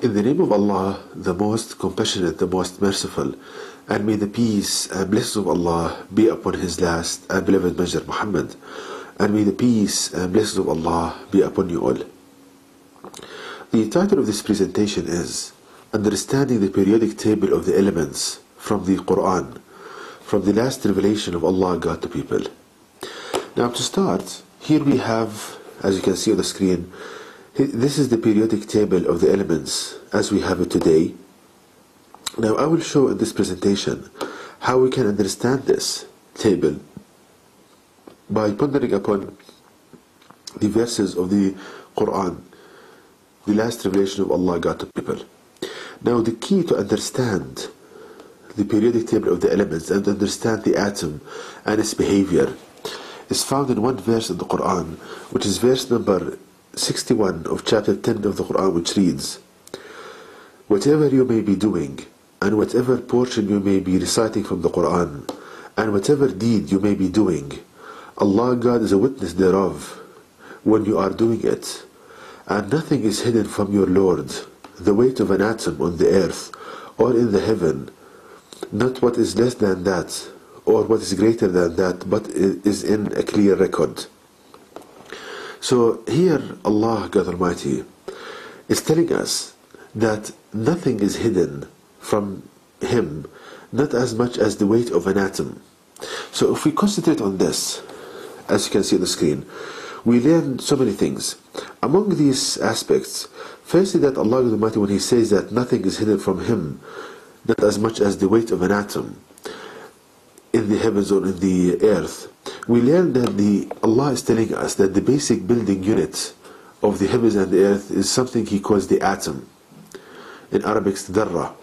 In the name of Allah, the most compassionate, the most merciful, and may the peace and blessings of Allah be upon His last and beloved Messenger Muhammad, and may the peace and blessings of Allah be upon you all. The title of this presentation is Understanding the Periodic Table of the Elements from the Quran, from the last revelation of Allah God to people. Now to start, here we have, as you can see on the screen, this is the periodic table of the elements as we have it today. Now I will show in this presentation how we can understand this table by pondering upon the verses of the Quran, the last revelation of Allah God to people. Now the key to understand the periodic table of the elements and understand the atom and its behavior is found in one verse in the Quran, which is verse number 61 of chapter 10 of the Quran, which reads, "Whatever you may be doing, and whatever portion you may be reciting from the Quran, and whatever deed you may be doing, Allah God is a witness thereof when you are doing it, and nothing is hidden from your Lord, the weight of an atom on the earth or in the heaven, not what is less than that or what is greater than that, but is in a clear record." So here Allah God Almighty is telling us that nothing is hidden from Him, not as much as the weight of an atom. So if we concentrate on this, as you can see on the screen, we learn so many things. Among these aspects, firstly that Allah God Almighty, when He says that nothing is hidden from Him, not as much as the weight of an atom in the heavens or in the earth, we learn that Allah is telling us that the basic building unit of the heavens and the earth is something He calls the atom. In Arabic, dharra.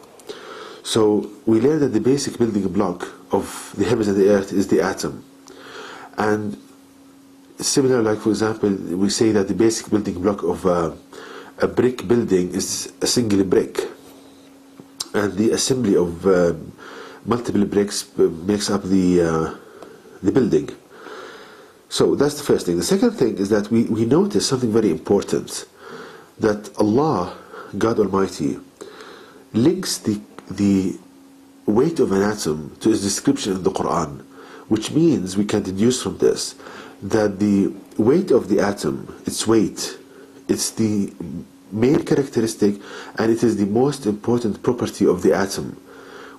So we learn that the basic building block of the heavens and the earth is the atom. And similar, like for example, we say that the basic building block of a brick building is a single brick, and the assembly of multiple bricks makes up the building. So that's the first thing. The second thing is that we notice something very important, that Allah, God Almighty, links the weight of an atom to His description in the Quran, which means we can deduce from this that the weight of the atom, its weight, it's the main characteristic and it is the most important property of the atom,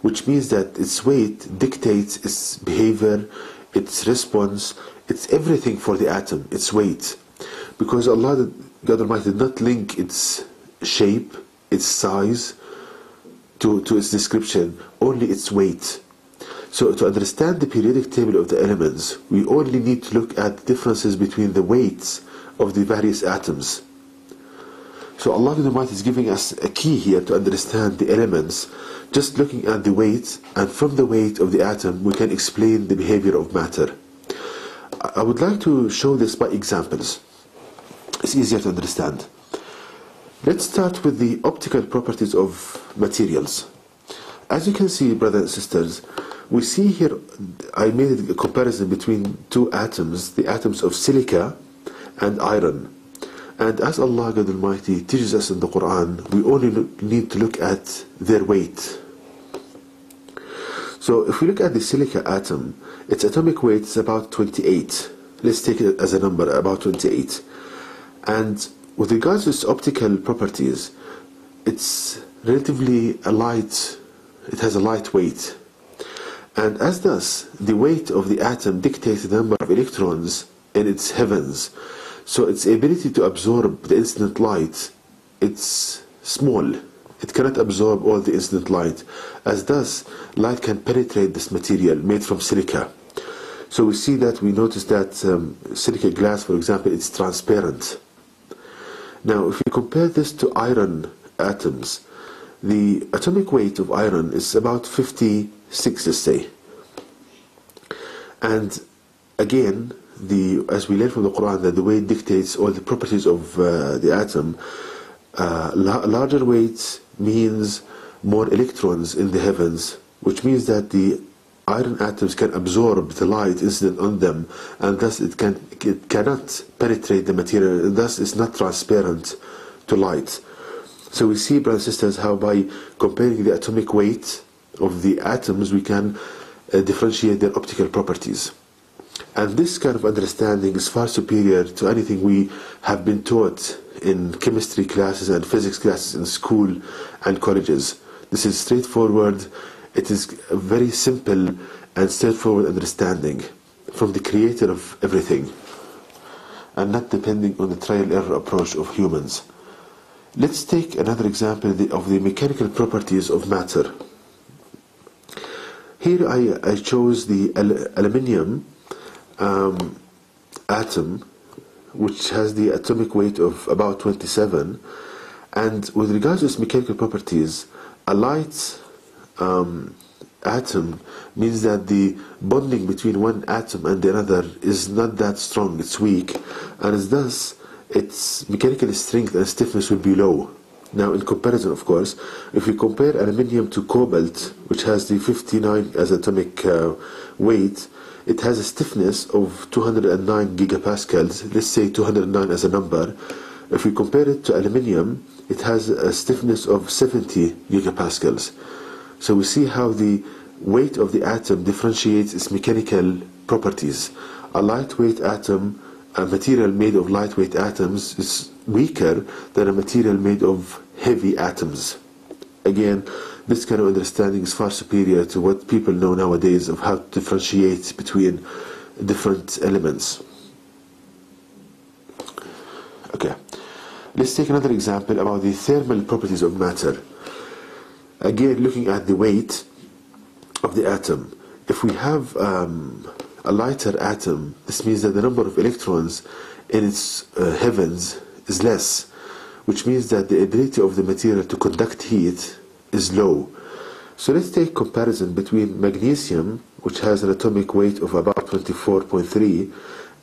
which means that its weight dictates its behavior, its response, it's everything for the atom, its weight. Because Allah, God Almighty, did not link its shape, its size to its description, only its weight. So to understand the periodic table of the elements, we only need to look at differences between the weights of the various atoms. So Allah God Almighty is giving us a key here to understand the elements, just looking at the weight, and from the weight of the atom we can explain the behavior of matter. I would like to show this by examples. It's easier to understand. Let's start with the optical properties of materials. As you can see, brothers and sisters, we see here, I made a comparison between two atoms, the atoms of silica and iron. And as Allah God Almighty teaches us in the Quran, we only need to look at their weight. So if we look at the silica atom, its atomic weight is about 28. Let's take it as a number, about 28. And with regards to its optical properties, it's relatively light, it has a light weight. And as thus, the weight of the atom dictates the number of electrons in its heavens. So its ability to absorb the incident light, it's small. It cannot absorb all the incident light. As thus, light can penetrate this material made from silica. So we see that, we notice that silica glass, for example, it's transparent. Now, if we compare this to iron atoms, the atomic weight of iron is about 56, let's say. And again, as we learn from the Quran, that the weight dictates all the properties of the atom. Larger weight means more electrons in the heavens, which means that the iron atoms can absorb the light incident on them, and thus it cannot penetrate the material, and thus it's not transparent to light. So we see, brothers and sisters, how by comparing the atomic weight of the atoms we can differentiate their optical properties. And this kind of understanding is far superior to anything we have been taught in chemistry classes and physics classes in school and colleges. This is straightforward. It is a very simple and straightforward understanding from the creator of everything, and not depending on the trial-error approach of humans. Let's take another example of the mechanical properties of matter. Here I chose the aluminium atom, which has the atomic weight of about 27, and with regards to its mechanical properties, a light atom means that the bonding between one atom and another is not that strong, it's weak, and as thus its mechanical strength and stiffness will be low. Now in comparison, of course, if we compare aluminium to cobalt, which has the 59 as atomic weight, it has a stiffness of 209 gigapascals, let's say 209 as a number. If we compare it to aluminium, it has a stiffness of 70 gigapascals. So we see how the weight of the atom differentiates its mechanical properties. A lightweight atom, a material made of lightweight atoms, is weaker than a material made of heavy atoms. Again, this kind of understanding is far superior to what people know nowadays of how to differentiate between different elements. Okay, let's take another example about the thermal properties of matter. Again, looking at the weight of the atom. If we have a lighter atom, this means that the number of electrons in its heavens is less, which means that the ability of the material to conduct heat is low. So let's take comparison between magnesium, which has an atomic weight of about 24.3,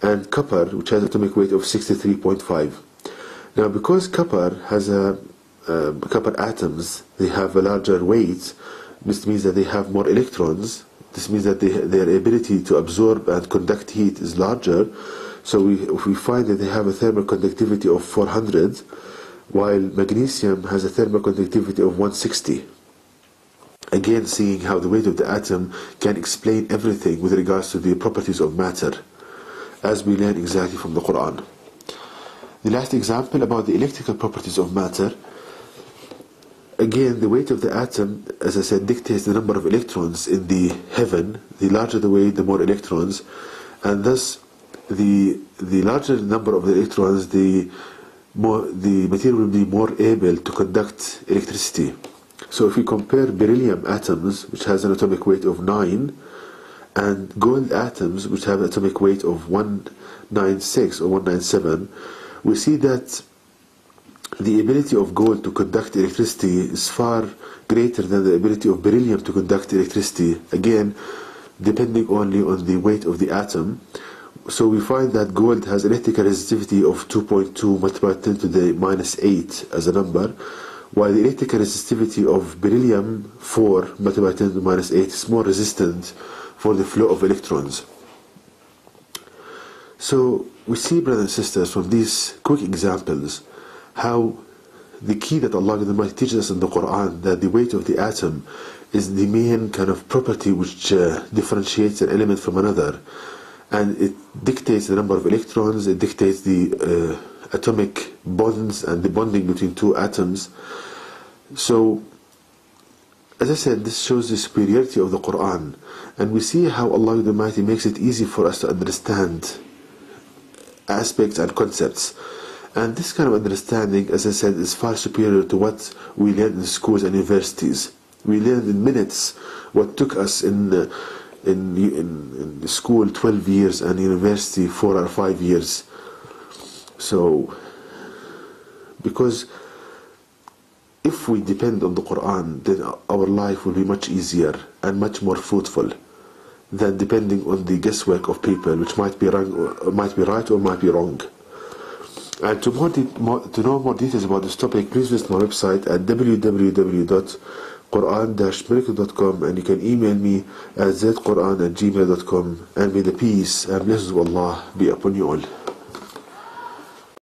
and copper, which has an atomic weight of 63.5. Now because copper has copper atoms, they have a larger weight. This means that they have more electrons. This means that their ability to absorb and conduct heat is larger. So we find that they have a thermal conductivity of 400, while magnesium has a thermal conductivity of 160. Again, seeing how the weight of the atom can explain everything with regards to the properties of matter, as we learn exactly from the Quran. The last example about the electrical properties of matter. Again, the weight of the atom, as I said, dictates the number of electrons in the heaven. The larger the weight, the more electrons, and thus the larger the number of the electrons, the material will be more able to conduct electricity. So if we compare beryllium atoms, which has an atomic weight of 9, and gold atoms, which have an atomic weight of 196 or 197, we see that the ability of gold to conduct electricity is far greater than the ability of beryllium to conduct electricity, again depending only on the weight of the atom. So we find that gold has electrical resistivity of 2.2 multiplied 10 to the minus 8 as a number, while the electrical resistivity of beryllium 4 multiplied 10 to the minus 8 is more resistant for the flow of electrons. So we see, brothers and sisters, from these quick examples, how the key that Allah Almighty teaches us in the Quran, that the weight of the atom is the main kind of property which differentiates an element from another, and it dictates the number of electrons, it dictates the atomic bonds and the bonding between two atoms. So as I said, this shows the superiority of the Quran, and we see how Allah Almighty makes it easy for us to understand aspects and concepts. And this kind of understanding, as I said, is far superior to what we learn in schools and universities. We learn in minutes what took us in school 12 years and university 4 or 5 years. So, because if we depend on the Quran, then our life will be much easier and much more fruitful than depending on the guesswork of people, which might be wrong, or might be right or might be wrong. And to know more details about this topic, please visit my website at www.quran-miracle.com, and you can email me at zquran@gmail.com, and may the peace and blessings of Allah be upon you all.